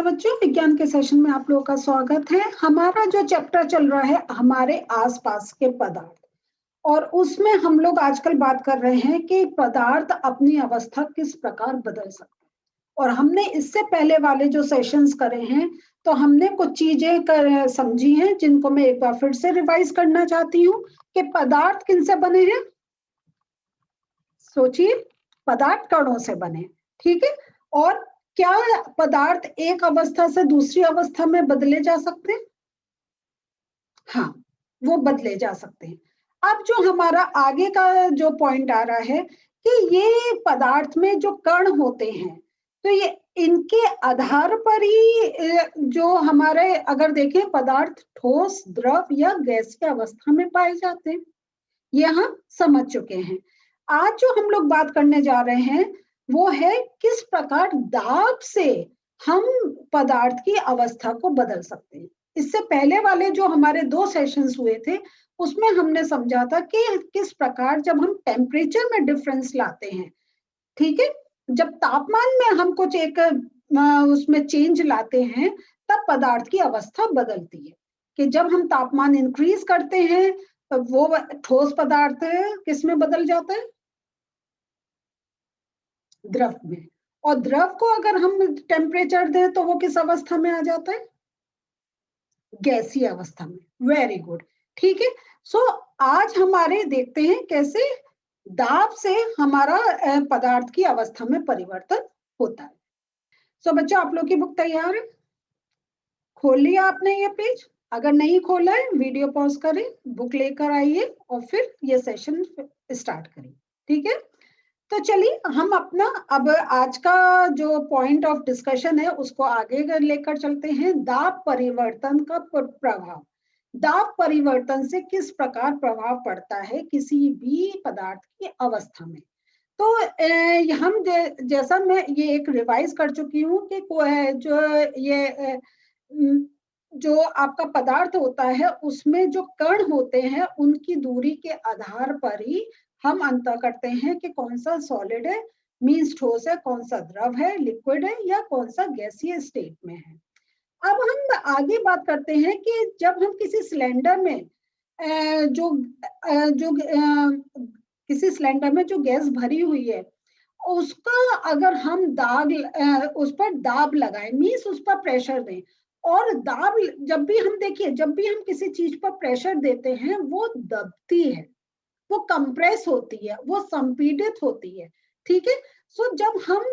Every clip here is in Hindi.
नमस्ते बच्चों, विज्ञान के सेशन में आप लोगों का स्वागत है। हमारा जो चैप्टर चल रहा है हमारे आसपास के पदार्थ, और उसमें हम लोग आजकल बात कर रहे हैं कि पदार्थ अपनी अवस्था किस प्रकार बदल सकते हैं। और हमने इससे पहले वाले जो सेशंस करे हैं तो हमने कुछ चीजें समझी हैं जिनको मैं एक बार फिर से रिवाइज करना चाहती हूँ कि पदार्थ किनसे बने हैं। सोचिए, पदार्थ कणों से बने, ठीक है। और क्या पदार्थ एक अवस्था से दूसरी अवस्था में बदले जा सकते हैं? हाँ, वो बदले जा सकते हैं। अब जो हमारा आगे का जो पॉइंट आ रहा है कि ये पदार्थ में जो कण होते हैं, तो ये इनके आधार पर ही जो हमारे अगर देखें पदार्थ ठोस, द्रव या गैस की अवस्था में पाए जाते हैं, ये हम समझ चुके हैं। आज जो हम लोग बात करने जा रहे हैं वो है किस प्रकार दाब से हम पदार्थ की अवस्था को बदल सकते हैं। इससे पहले वाले जो हमारे 2 सेशंस हुए थे उसमें हमने समझा था कि किस प्रकार जब हम टेम्परेचर में डिफरेंस लाते हैं, ठीक है, जब तापमान में हम कुछ एक उसमें चेंज लाते हैं तब पदार्थ की अवस्था बदलती है। कि जब हम तापमान इंक्रीज करते हैं तो वो ठोस पदार्थ किस में बदल जाता है? द्रव में। और द्रव को अगर हम टेम्परेचर दें तो वो किस अवस्था में आ जाता है? गैसीय अवस्था में। वेरी गुड, ठीक है। सो आज हमारे देखते हैं कैसे दाब से हमारा पदार्थ की अवस्था में परिवर्तन होता है। सो बच्चों, आप लोग की बुक तैयार है? खोल लिया आपने ये पेज? अगर नहीं खोला है वीडियो पॉज करें, बुक लेकर आइए और फिर ये सेशन स्टार्ट करें, ठीक है। तो चलिए हम अपना अब आज का जो पॉइंट ऑफ डिस्कशन है उसको आगे लेकर चलते हैं। दाब परिवर्तन का प्रभाव। दाब परिवर्तन से किस प्रकार प्रभाव पड़ता है किसी भी पदार्थ की अवस्था में। तो हम जैसा मैं ये एक रिवाइज कर चुकी हूँ कि जो ये जो आपका पदार्थ होता है उसमें जो कण होते हैं उनकी दूरी के आधार पर ही हम अंतर करते हैं कि कौन सा सॉलिड है, मीन्स ठोस है, कौन सा द्रव है, लिक्विड है, या कौन सा गैसीय स्टेट में है। अब हम आगे बात करते हैं कि जब हम किसी सिलेंडर में किसी सिलेंडर में जो गैस भरी हुई है उसका अगर हम उस पर दाब लगाएं, मीन्स उस पर प्रेशर दें, और दाब जब भी हम देखिए जब भी हम किसी चीज पर प्रेशर देते हैं वो दबती है, वो कंप्रेस होती है, वो संपीड़ित होती है, ठीक है। सो जब हम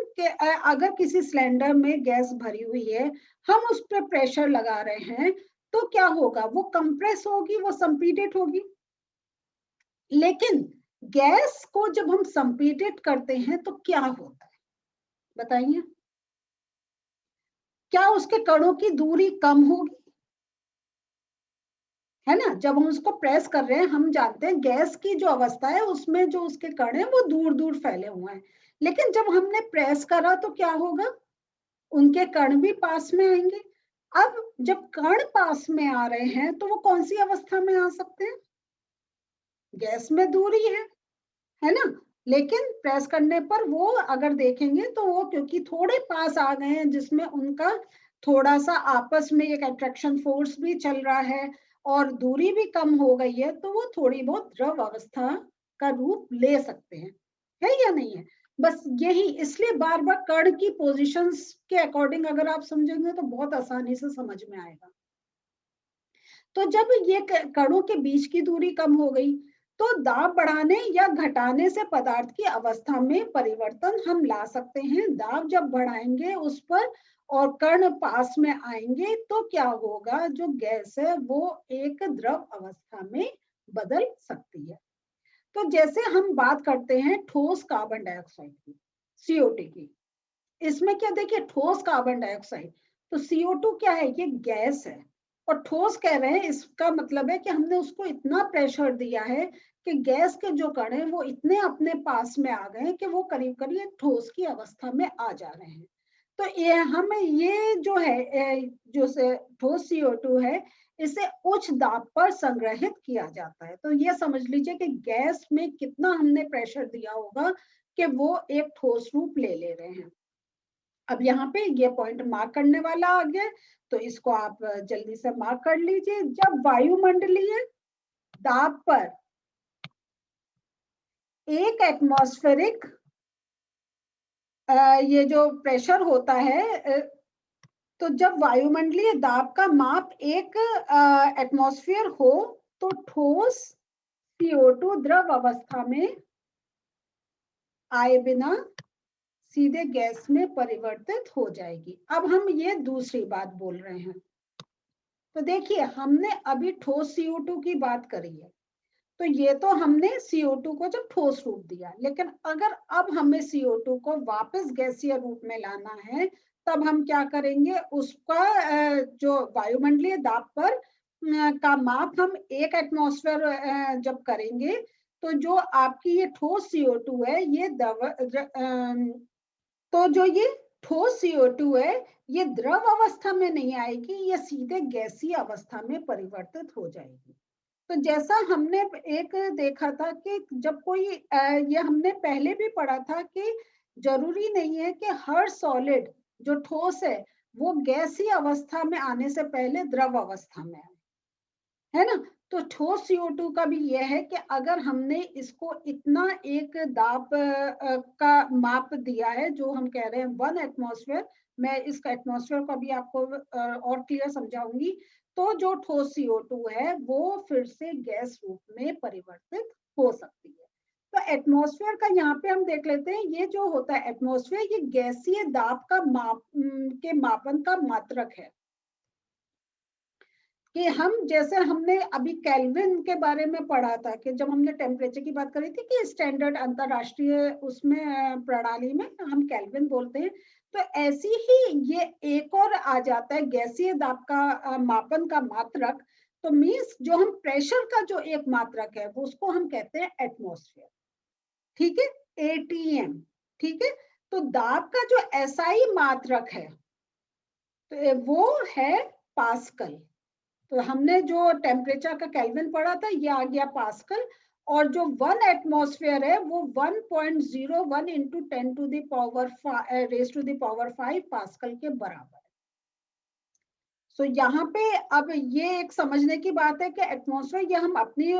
अगर किसी सिलेंडर में गैस भरी हुई है, हम उस पर प्रेशर लगा रहे हैं तो क्या होगा? वो कंप्रेस होगी, वो संपीड़ित होगी। लेकिन गैस को जब हम संपीड़ित करते हैं तो क्या होता है बताइए? क्या उसके कणों की दूरी कम होगी? है ना, जब हम उसको प्रेस कर रहे हैं हम जानते हैं गैस की जो अवस्था है उसमें जो उसके कण है वो दूर दूर फैले हुए हैं, लेकिन जब हमने प्रेस करा तो क्या होगा? उनके कण भी पास में आएंगे। अब जब कण पास में आ रहे हैं तो वो कौन सी अवस्था में आ सकते हैं? गैस में दूरी है ना। लेकिन प्रेस करने पर वो अगर देखेंगे तो वो क्योंकि थोड़े पास आ गए हैं जिसमें उनका थोड़ा सा आपस में एक अट्रैक्शन फोर्स भी चल रहा है और दूरी भी कम हो गई है, तो वो थोड़ी बहुत द्रव अवस्था का रूप ले सकते हैं, है या नहीं है? बस यही, इसलिए बार बार कण की पोजीशंस के अकॉर्डिंग अगर आप समझेंगे तो बहुत आसानी से समझ में आएगा। तो जब ये कणों के बीच की दूरी कम हो गई तो दाब बढ़ाने या घटाने से पदार्थ की अवस्था में परिवर्तन हम ला सकते हैं। दाब जब बढ़ाएंगे उस पर और कण पास में आएंगे तो क्या होगा? जो गैस है वो एक द्रव अवस्था में बदल सकती है। तो जैसे हम बात करते हैं ठोस कार्बन डाइऑक्साइड की, CO2 की, इसमें क्या देखिए, ठोस कार्बन डाइऑक्साइड, तो CO2 क्या है? ये गैस है। और ठोस कह रहे हैं इसका मतलब है कि हमने उसको इतना प्रेशर दिया है कि गैस के जो कण हैं वो इतने अपने पास में आ गए कि वो करीब करीब ठोस की अवस्था में आ जा रहे हैं। तो ये हमें ये जो है जो से ठोस CO2 है इसे उच्च दाब पर संग्रहित किया जाता है। तो ये समझ लीजिए कि गैस में कितना हमने प्रेशर दिया होगा कि वो एक ठोस रूप ले ले रहे हैं। अब यहाँ पे ये पॉइंट मार्क करने वाला आ गया, तो इसको आप जल्दी से मार्क कर लीजिए। जब वायुमंडलीय दाब पर एक एटमॉस्फेरिक ये जो प्रेशर होता है, तो जब वायुमंडलीय दाब का माप एक एटमॉस्फेयर हो तो ठोस CO2 द्रव अवस्था में आए बिना सीधे गैस में परिवर्तित हो जाएगी। अब हम ये दूसरी बात बोल रहे हैं। तो देखिए, हमने अभी ठोस CO2 की बात करी है, तो ये तो हमने CO2 को जब ठोस रूप दिया, लेकिन अगर अब हमें CO2 को वापस गैसीय रूप में लाना है, तब हम क्या करेंगे, उसका जो वायुमंडलीय दाब पर का माप हम एक एटमॉस्फेयर जब करेंगे, तो जो आपकी ये ठोस CO2 है, ये तो जो ये ठोस CO2 है, ये द्रव अवस्था में नहीं आएगी, ये सीधे गैसीय अवस्था में परिवर्तित हो जाएगी। तो जैसा हमने एक देखा था कि जब कोई ये हमने पहले भी पढ़ा था कि जरूरी नहीं है कि हर सॉलिड जो ठोस है वो गैसीय अवस्था में आने से पहले द्रव अवस्था में आए, है ना। तो ठोस CO2 का भी यह है कि अगर हमने इसको इतना एक दाब का माप दिया है, जो हम कह रहे हैं 1 एटमॉस्फेयर, मैं इस एटमॉस्फेयर को अभी आपको और क्लियर समझाऊंगी, तो जो ठोस CO2 है वो फिर से गैस रूप में परिवर्तित हो सकती है। तो एटमॉस्फेयर का यहाँ पे हम देख लेते हैं, ये जो होता है एटमॉस्फेयर, ये गैसीय दाब का के मापन का मात्रक है। कि हम जैसे हमने अभी केल्विन के बारे में पढ़ा था कि जब हमने टेम्परेचर की बात करी थी कि स्टैंडर्ड अंतरराष्ट्रीय उसमें प्रणाली में हम केल्विन बोलते हैं, तो ऐसी ही ये एक और आ जाता है गैसीय दाब का मापन का मात्रक। तो मीन्स जो हम प्रेशर का जो एक मात्रक है वो उसको हम कहते हैं एटमॉस्फेयर, ठीक है, ATM, ठीक है। तो दाब का जो SI मात्रक है तो वो है पास्कल। तो हमने जो टेम्परेचर का केल्विन पढ़ा था, ये आ गया पास्कल, और जो 1 एटमॉस्फेयर है वो 1.01 into 10 to the power raise to the power 5 pascal के बराबर है। सो यहाँ पे अब ये एक समझने की बात है कि एटमॉस्फेयर, ये हम अपनी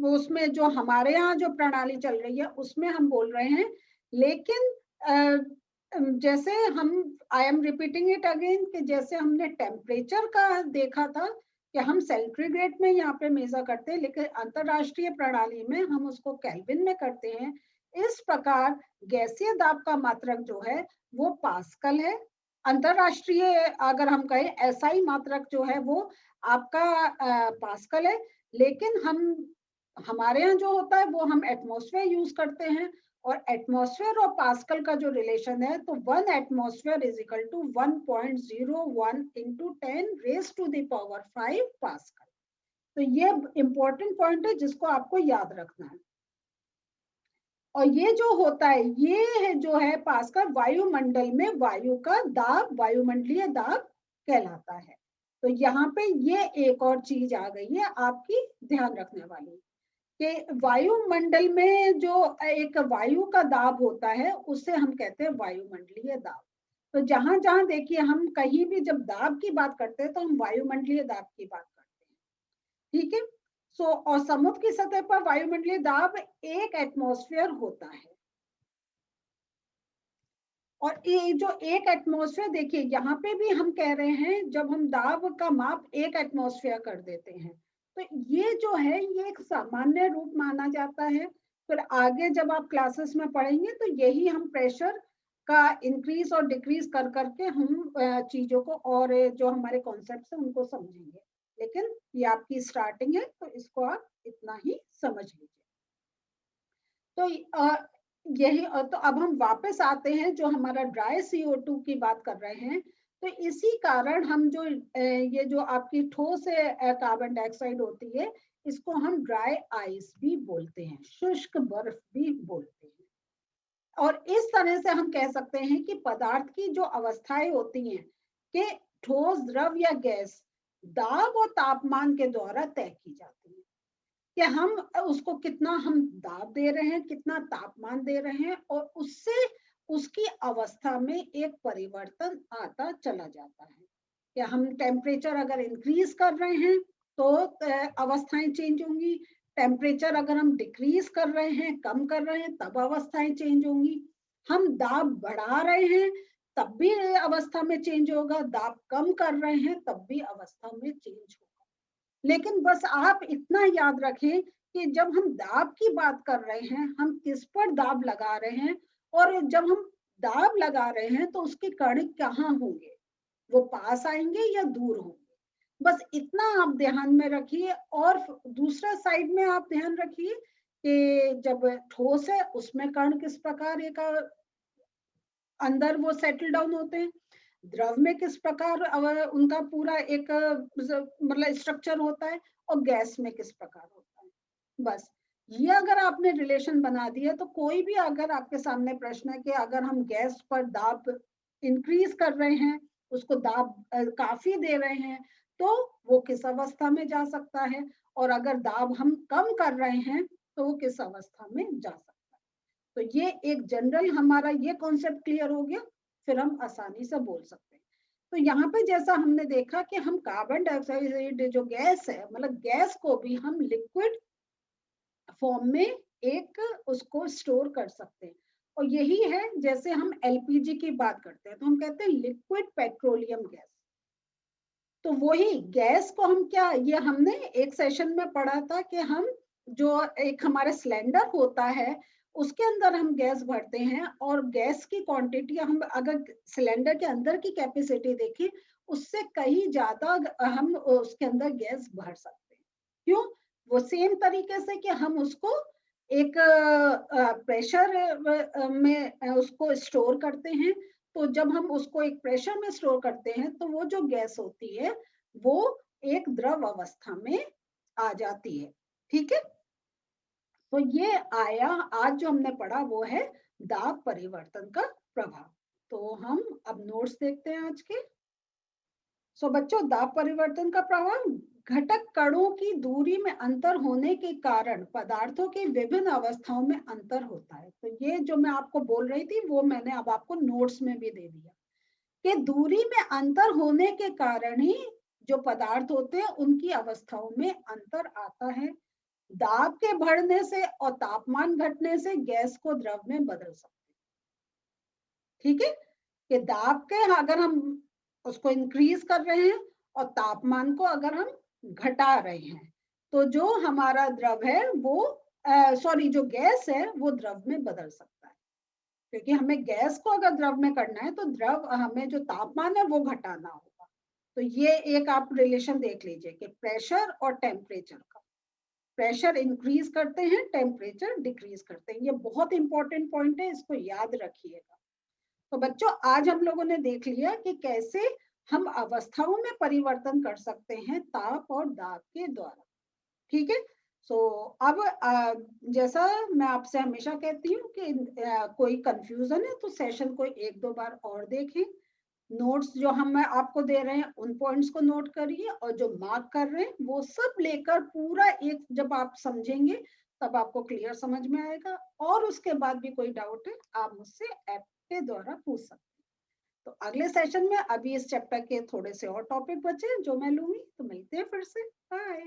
उसमें जो हमारे यहाँ जो प्रणाली चल रही है उसमें हम बोल रहे हैं, लेकिन जैसे हम, I am repeating it again, कि जैसे हमने टेम्परेचर का देखा था कि हम सेंटीग्रेड में यहाँ पे मेजर करते हैं, लेकिन अंतरराष्ट्रीय प्रणाली में हम उसको केल्विन में करते हैं। इस प्रकार गैसीय दाब का मात्रक जो है वो पास्कल है। अंतरराष्ट्रीय अगर हम कहें SI मात्रक जो है वो आपका पास्कल है, लेकिन हम हमारे यहाँ जो होता है वो हम एटमॉस्फेयर यूज करते हैं, और एटमॉस्फेयर और पास्कल का जो रिलेशन है, तो 1 atmosphere is equal to 1.01 into 10 raise to the power 5 pascal. तो ये इंपॉर्टेंट पॉइंट है जिसको आपको याद रखना है। और ये जो होता है, ये है जो है पास्कल, वायुमंडल में वायु का दाब, वायुमंडलीय दाब कहलाता है। तो यहाँ पे ये एक और चीज आ गई है आपकी ध्यान रखने वाली, कि वायुमंडल में जो एक वायु का दाब होता है उसे हम कहते हैं वायुमंडलीय दाब। तो जहां जहां देखिए, हम कहीं भी जब दाब की बात करते हैं तो हम वायुमंडलीय दाब की बात करते हैं, ठीक है। सो और समुद्र की सतह पर वायुमंडलीय दाब 1 एटमॉस्फेयर होता है। और ये जो 1 एटमॉस्फेयर, देखिए यहाँ पे भी हम कह रहे हैं, जब हम दाब का माप 1 एटमॉस्फेयर कर देते हैं, तो ये जो है ये एक सामान्य रूप माना जाता है। फिर आगे जब आप क्लासेस में पढ़ेंगे तो यही हम प्रेशर का इंक्रीज और डिक्रीज कर करके हम चीजों को, और जो हमारे कॉन्सेप्ट है उनको समझेंगे। लेकिन ये आपकी स्टार्टिंग है, तो इसको आप इतना ही समझ लीजिए। तो यही, तो अब हम वापस आते हैं, जो हमारा ड्राई CO2 की बात कर रहे हैं, तो इसी कारण हम जो ये जो आपकी ठोस कार्बन डाइऑक्साइड होती है, इसको हम ड्राई आइस भी बोलते हैं, शुष्क बर्फ भी बोलते हैं। और इस तरह से हम कह सकते हैं कि पदार्थ की जो अवस्थाएं होती हैं, कि ठोस, द्रव या गैस, दाब और तापमान के द्वारा तय की जाती है, कि हम उसको कितना हम दाब दे रहे हैं, कितना तापमान दे रहे हैं, और उससे उसकी अवस्था में एक परिवर्तन आता चला जाता है। या हम टेम्परेचर अगर इंक्रीज कर रहे हैं तो अवस्थाएं चेंज होंगी, टेम्परेचर अगर हम डिक्रीज कर रहे हैं, कम कर रहे हैं, तब अवस्थाएं चेंज होंगी। हम दाब बढ़ा रहे हैं तब भी अवस्था में चेंज होगा, दाब कम कर रहे हैं तब भी अवस्था में चेंज होगा। लेकिन बस आप इतना याद रखें कि जब हम दाब की बात कर रहे हैं, हम किस पर दाब लगा रहे हैं, और जब हम दाब लगा रहे हैं तो उसके कण कहाँ होंगे, वो पास आएंगे या दूर होंगे। बस इतना आप ध्यान में रखिए। और दूसरा साइड में आप ध्यान रखिए कि जब ठोस है उसमें कण किस प्रकार एक अंदर वो सेटल डाउन होते हैं, द्रव में किस प्रकार उनका पूरा एक मतलब स्ट्रक्चर होता है, और गैस में किस प्रकार होता है। बस ये अगर आपने रिलेशन बना दिया तो कोई भी अगर आपके सामने प्रश्न है कि अगर हम गैस पर दाब इंक्रीज कर रहे हैं, उसको दाब काफी दे रहे हैं, तो वो किस अवस्था में जा सकता है, और अगर दाब हम कम कर रहे हैं तो वो किस अवस्था में जा सकता है। तो ये एक जनरल हमारा ये कॉन्सेप्ट क्लियर हो गया, फिर हम आसानी से बोल सकते हैं। तो यहाँ पे जैसा हमने देखा कि हम कार्बन डाइऑक्साइड जो गैस है, मतलब गैस को भी हम लिक्विड फॉर्म में एक उसको स्टोर कर सकते हैं। और यही है जैसे हम एलपीजी की बात करते हैं तो हम कहते हैं लिक्विड पेट्रोलियम गैस। तो वही गैस को हम क्या, ये हमने एक सेशन में पढ़ा था कि हम जो एक हमारा सिलेंडर होता है उसके अंदर हम गैस भरते हैं, और गैस की क्वांटिटी हम अगर सिलेंडर के अंदर की कैपेसिटी देखें उससे कहीं ज्यादा हम उसके अंदर गैस भर सकते हैं। क्यों? वो सेम तरीके से कि हम उसको एक प्रेशर में उसको स्टोर करते हैं। तो जब हम उसको एक प्रेशर में स्टोर करते हैं तो वो जो गैस होती है वो एक द्रव अवस्था में आ जाती है। ठीक है, तो ये आया आज जो हमने पढ़ा वो है दाब परिवर्तन का प्रभाव। तो हम अब नोट्स देखते हैं आज के। सो बच्चों, दाब परिवर्तन का प्रभाव, घटक कणों की दूरी में अंतर होने के कारण पदार्थों की विभिन्न अवस्थाओं में अंतर होता है। तो ये जो मैं आपको बोल रही थी वो मैंने अब आपको नोट्स में भी दे दिया कि दूरी में अंतर होने के कारण ही जो पदार्थ होते हैं उनकी अवस्थाओं में अंतर आता है। दाब के बढ़ने से और तापमान घटने से गैस को द्रव में बदल सकते हैं। ठीक है, कि दाब के अगर हम उसको इंक्रीज कर रहे हैं और तापमान को अगर हम घटा रहे हैं तो जो हमारा द्रव है वो सॉरी जो गैस है वो द्रव में बदल सकता है। क्योंकि हमें गैस को अगर द्रव में करना है तो द्रव हमें जो तापमान है वो घटाना होगा। तो ये एक आप रिलेशन देख लीजिए कि प्रेशर और टेम्परेचर का, प्रेशर इंक्रीज करते हैं, टेम्परेचर डिक्रीज करते हैं। ये बहुत इंपॉर्टेंट पॉइंट है, इसको याद रखिएगा। तो बच्चों, आज हम लोगों ने देख लिया कि कैसे हम अवस्थाओं में परिवर्तन कर सकते हैं ताप और दाब के द्वारा। ठीक है, सो अब जैसा मैं आपसे हमेशा कहती हूँ कि कोई कंफ्यूजन है तो सेशन को एक दो बार और देखें। नोट्स जो हम आपको दे रहे हैं उन पॉइंट्स को नोट करिए, और जो मार्क कर रहे हैं वो सब लेकर पूरा एक जब आप समझेंगे तब आपको क्लियर समझ में आएगा। और उसके बाद भी कोई डाउट है आप मुझसे ऐप के द्वारा पूछ सकते हैं। तो अगले सेशन में अभी इस चैप्टर के थोड़े से और टॉपिक बचे जो मैं लूंगी, तो मिलते हैं फिर से। बाय।